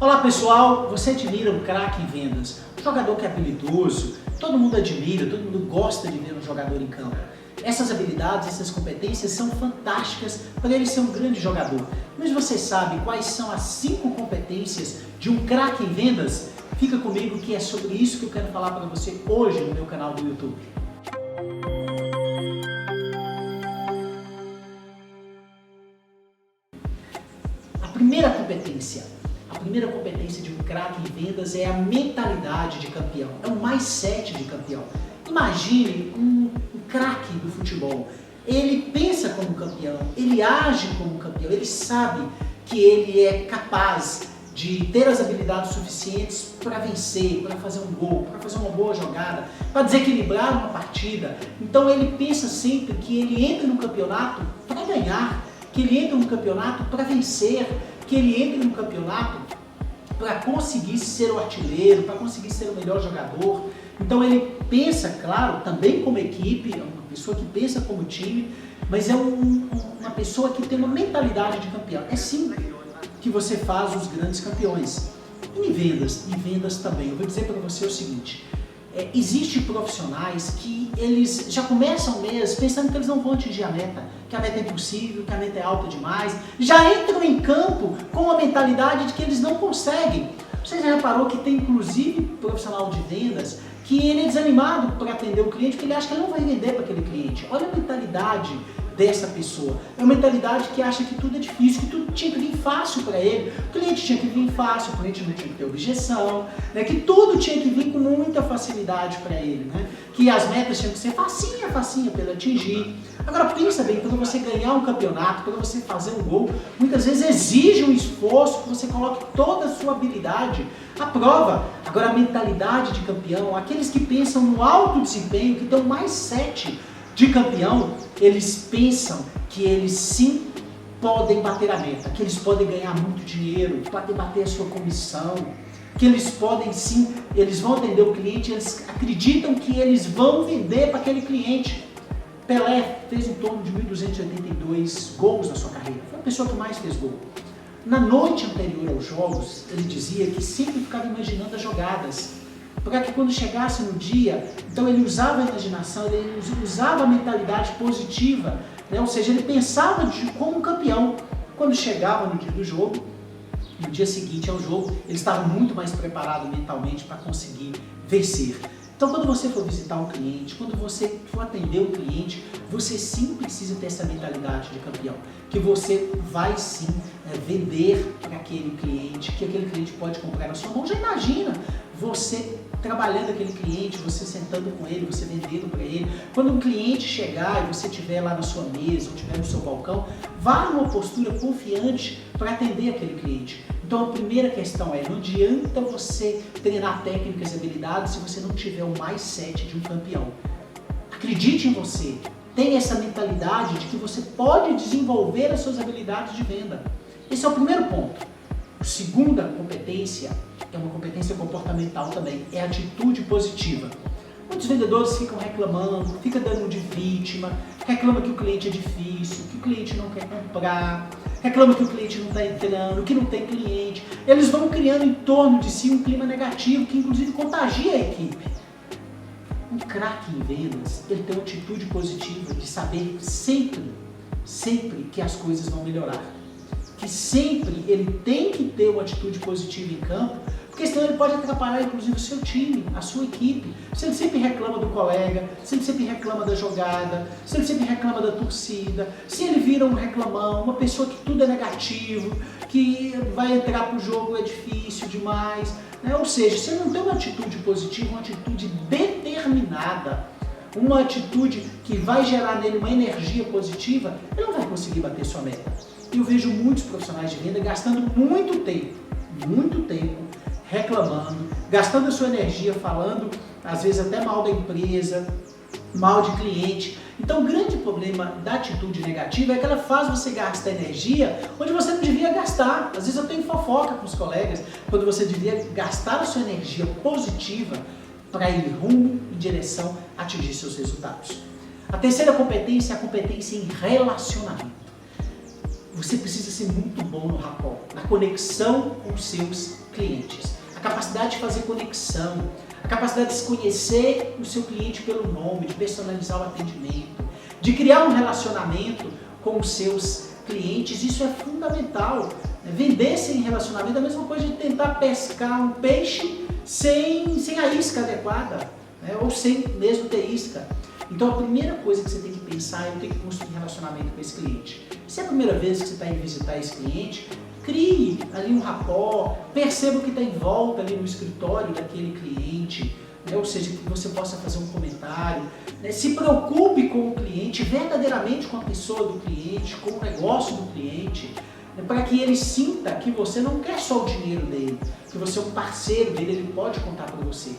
Olá pessoal, você admira um craque em vendas, um jogador que é habilidoso, todo mundo admira, todo mundo gosta de ver um jogador em campo. Essas habilidades, essas competências são fantásticas para ele ser um grande jogador. Mas você sabe quais são as 5 competências de um craque em vendas? Fica comigo que é sobre isso que eu quero falar para você hoje no meu canal do YouTube. A primeira competência de um craque em vendas é a mentalidade de campeão, é o mindset de campeão. Imagine um craque do futebol, ele pensa como campeão, ele age como campeão, ele sabe que ele é capaz de ter as habilidades suficientes para vencer, para fazer um gol, para fazer uma boa jogada, para desequilibrar uma partida. Então ele pensa sempre que ele entra no campeonato para ganhar, que ele entra no campeonato para vencer, que ele entre no campeonato para conseguir ser o artilheiro, para conseguir ser o melhor jogador. Então ele pensa, claro, também como equipe, é uma pessoa que pensa como time, mas é uma pessoa que tem uma mentalidade de campeão. É assim que você faz os grandes campeões. E em vendas também. Eu vou dizer para você o seguinte, existem profissionais que eles já começam o mês pensando que eles não vão atingir a meta, que a meta é impossível, que a meta é alta demais, já entram em campo com a mentalidade de que eles não conseguem. Você já reparou que tem inclusive profissional de vendas que ele é desanimado para atender o cliente porque ele acha que ele não vai vender para aquele cliente. Olha a mentalidade dessa pessoa. É uma mentalidade que acha que tudo é difícil, que tudo tinha que vir fácil para ele. O cliente tinha que vir fácil, o cliente não tinha que ter objeção, né? Que tudo tinha que vir com muita facilidade para ele, né? Que as metas tinham que ser facinha para ele atingir. Agora pensa bem, quando você ganhar um campeonato, quando você fazer um gol, muitas vezes exige um esforço que você coloque toda a sua habilidade à prova. Agora a mentalidade de campeão, aqueles que pensam no alto desempenho, que dão mais 7 de campeão, eles pensam que eles sim podem bater a meta, que eles podem ganhar muito dinheiro, podem bater a sua comissão, que eles podem sim, eles vão atender o cliente, eles acreditam que eles vão vender para aquele cliente. Pelé fez em torno de 1.282 gols na sua carreira, foi a pessoa que mais fez gol. Na noite anterior aos jogos, ele dizia que sempre ficava imaginando as jogadas, para que quando chegasse no dia, então ele usava a imaginação, ele usava a mentalidade positiva, né? Ou seja, ele pensava como um campeão. Quando chegava no dia do jogo, no dia seguinte ao jogo, ele estava muito mais preparado mentalmente para conseguir vencer. Então quando você for visitar um cliente, quando você for atender um cliente, você sim precisa ter essa mentalidade de campeão, que você vai sim vender para aquele cliente, que aquele cliente pode comprar na sua mão. Já imagina você trabalhando aquele cliente, você sentando com ele, você vendendo para ele. Quando um cliente chegar e você estiver lá na sua mesa ou estiver no seu balcão, vá numa postura confiante para atender aquele cliente. Então a primeira questão é, não adianta você treinar técnicas e habilidades se você não tiver o mais 7 de um campeão. Acredite em você, tenha essa mentalidade de que você pode desenvolver as suas habilidades de venda. Esse é o primeiro ponto. A segunda competência é uma competência comportamental também, é a atitude positiva. Muitos vendedores ficam reclamando, ficam dando de vítima, reclamam que o cliente é difícil, que o cliente não quer comprar, reclamam que o cliente não está entrando, que não tem cliente. Eles vão criando em torno de si um clima negativo que inclusive contagia a equipe. Um craque em vendas, ele tem uma atitude positiva de saber sempre que as coisas vão melhorar. Que sempre ele tem que ter uma atitude positiva em campo, porque senão ele pode atrapalhar inclusive o seu time, a sua equipe. Se ele sempre reclama do colega, se ele sempre reclama da jogada, se ele sempre reclama da torcida, se ele vira um reclamão, uma pessoa que tudo é negativo, que vai entrar para o jogo é difícil demais, né? Ou seja, se ele não tem uma atitude positiva, uma atitude determinada, uma atitude que vai gerar nele uma energia positiva, ele não vai conseguir bater sua meta. Eu vejo muitos profissionais de venda gastando muito tempo reclamando, gastando a sua energia falando, às vezes até mal da empresa, mal de cliente. Então o grande problema da atitude negativa é que ela faz você gastar energia onde você não devia gastar. Às vezes eu tenho fofoca com os colegas, quando você devia gastar a sua energia positiva para ir rumo em direção a atingir seus resultados. A terceira competência é a competência em relacionamento. você precisa ser muito bom no rapport, na conexão com os seus clientes. A capacidade de fazer conexão, a capacidade de se conhecer o seu cliente pelo nome, de personalizar o atendimento, de criar um relacionamento com os seus clientes, isso é fundamental. Vender sem relacionamento é a mesma coisa de tentar pescar um peixe sem a isca adequada, né? Ou sem mesmo ter isca. Então a primeira coisa que você tem que pensar é eu tenho que construir relacionamento com esse cliente. Se é a primeira vez que você está indo visitar esse cliente, crie ali um rapport, perceba o que está em volta ali no escritório daquele cliente, né? Ou seja, que você possa fazer um comentário, né? Se preocupe com o cliente, verdadeiramente com a pessoa do cliente, com o negócio do cliente, né? Para que ele sinta que você não quer só o dinheiro dele, que você é um parceiro dele, ele pode contar para você.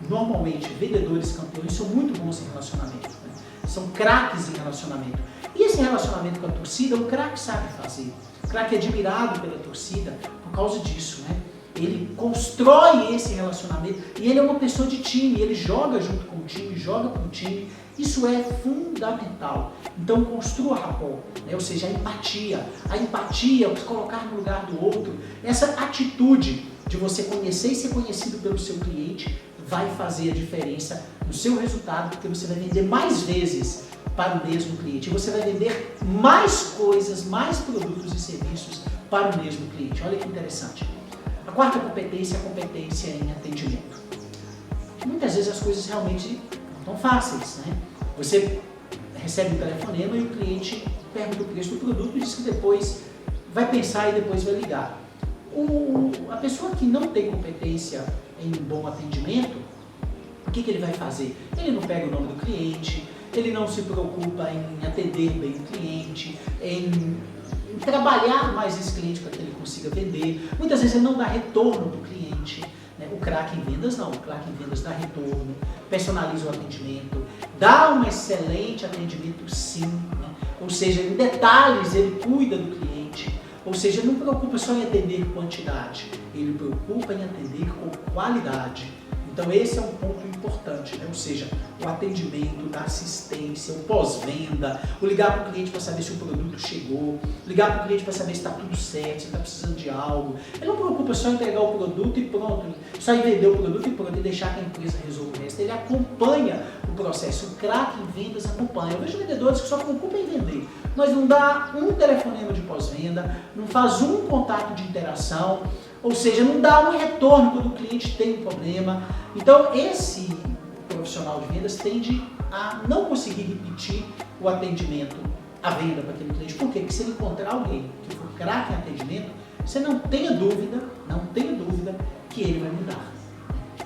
Normalmente, vendedores campeões são muito bons em relacionamento, né? São craques em relacionamento. E esse relacionamento com a torcida, o craque sabe fazer. O craque é admirado pela torcida por causa disso, né? Ele constrói esse relacionamento e ele é uma pessoa de time, ele joga junto com o time, joga com o time. Isso é fundamental. Então construa rapport, né? Ou seja, a empatia, o se colocar no lugar do outro, essa atitude de você conhecer e ser conhecido pelo seu cliente vai fazer a diferença no seu resultado, porque você vai vender mais vezes para o mesmo cliente. E você vai vender mais coisas, mais produtos e serviços para o mesmo cliente. Olha que interessante. A quarta competência é a competência em atendimento. Muitas vezes as coisas realmente não estão fáceis, né? Você recebe um telefonema e o cliente pergunta o preço do produto e diz que depois vai pensar e depois vai ligar. A pessoa que não tem competência em um bom atendimento, o que ele vai fazer? Ele não pega o nome do cliente, ele não se preocupa em atender bem o cliente, em trabalhar mais esse cliente para que ele consiga vender. Muitas vezes ele não dá retorno para o cliente, né? O craque em vendas não, o craque em vendas dá retorno, personaliza o atendimento, dá um excelente atendimento sim, né? Ou seja, em detalhes ele cuida do cliente. Ou seja, ele não preocupa só em atender quantidade, ele preocupa em atender com qualidade. Então esse é um ponto importante, né? Ou seja, o atendimento, da assistência, o pós-venda, o ligar para o cliente para saber se o produto chegou, ligar para o cliente para saber se está tudo certo, se está precisando de algo. Ele não preocupa só em entregar o produto e pronto, só em vender o produto e pronto, e deixar que a empresa resolva o resto. Ele acompanha o processo, o craque em vendas acompanha. Eu vejo vendedores que só se preocupam em vender, mas não dá um telefonema de pós-venda, não faz um contato de interação, ou seja, não dá um retorno quando o cliente tem um problema. Então esse profissional de vendas tende a não conseguir repetir o atendimento, a venda para aquele cliente. Por quê? Porque se ele encontrar alguém que for craque em atendimento, você não tenha dúvida que ele vai mudar.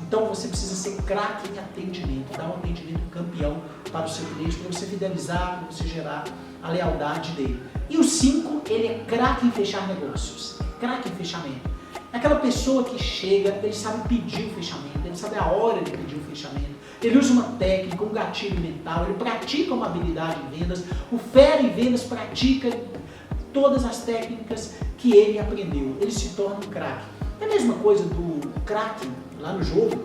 Então você precisa ser craque em atendimento, dar um atendimento campeão para o seu cliente, para você fidelizar, para você gerar a lealdade dele. E o 5, ele é craque em fechar negócios, craque em fechamento. É aquela pessoa que chega, ele sabe pedir o fechamento, ele sabe a hora de pedir o fechamento, ele usa uma técnica, um gatilho mental, ele pratica uma habilidade em vendas, o fera em vendas pratica todas as técnicas que ele aprendeu, ele se torna um craque. É a mesma coisa do craque lá no jogo,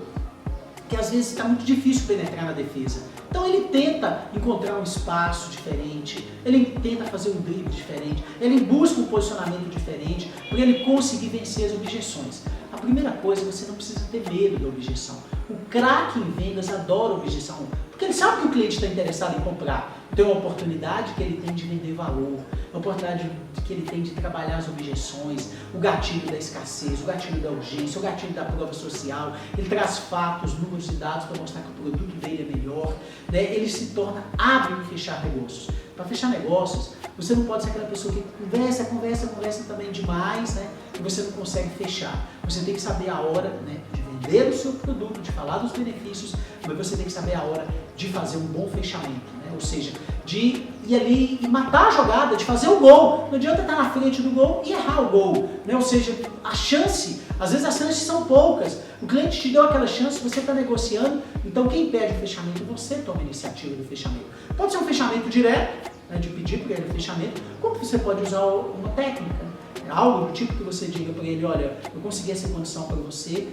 que às vezes está muito difícil penetrar na defesa. Então ele tenta encontrar um espaço diferente, ele tenta fazer um drible diferente, ele busca um posicionamento diferente para ele conseguir vencer as objeções. A primeira coisa, você não precisa ter medo da objeção. O craque em vendas adora objeção, porque ele sabe que o cliente está interessado em comprar. Então é uma oportunidade que ele tem de vender valor, a oportunidade que ele tem de trabalhar as objeções, o gatilho da escassez, o gatilho da urgência, o gatilho da prova social. Ele traz fatos, números e dados para mostrar que o produto dele é melhor, né? Ele se torna hábil em fechar negócios. Para fechar negócios, você não pode ser aquela pessoa que conversa também demais, né? E você não consegue fechar. Você tem que saber a hora, né, de vender o seu produto, de falar dos benefícios, mas você tem que saber a hora de fazer um bom fechamento, né? Ou seja, de ir ali e matar a jogada, de fazer o gol. Não adianta estar na frente do gol e errar o gol, né? Ou seja, a chance, às vezes as chances são poucas. O cliente te deu aquela chance, você está negociando, então quem pede o fechamento, você toma a iniciativa do fechamento. Pode ser um fechamento direto, né, de pedir para ele o fechamento, como você pode usar uma técnica, algo do tipo que você diga para ele, olha, eu consegui essa condição para você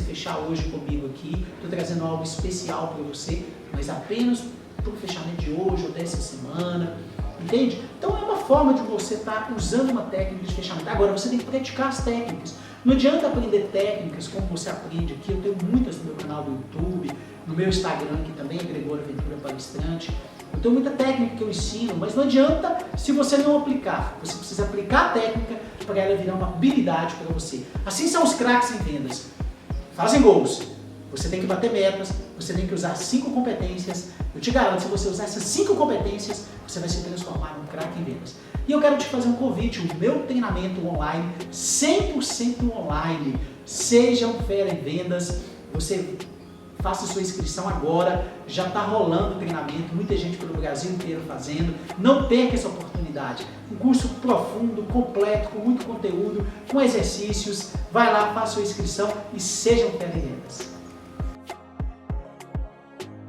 fechar hoje comigo aqui, estou trazendo algo especial para você, mas apenas para o fechamento de hoje ou dessa semana, entende? Então é uma forma de você estar usando uma técnica de fechamento. Agora, você tem que praticar as técnicas. Não adianta aprender técnicas como você aprende aqui. Eu tenho muitas no meu canal do YouTube, no meu Instagram aqui também, Gregório Ventura Palestrante. Eu tenho muita técnica que eu ensino, mas não adianta se você não aplicar. Você precisa aplicar a técnica para ela virar uma habilidade para você. Assim são os craques em vendas. Fazem gols. Você tem que bater metas, você tem que usar 5 competências. Eu te garanto, se você usar essas 5 competências, você vai se transformar num craque em vendas. E eu quero te fazer um convite, o meu treinamento online, 100% online. Seja um fera em vendas, você faça sua inscrição agora, já está rolando o treinamento, muita gente pelo Brasil inteiro fazendo. Não perca essa oportunidade. Um curso profundo, completo, com muito conteúdo, com exercícios. Vai lá, faça sua inscrição e seja um fera em vendas.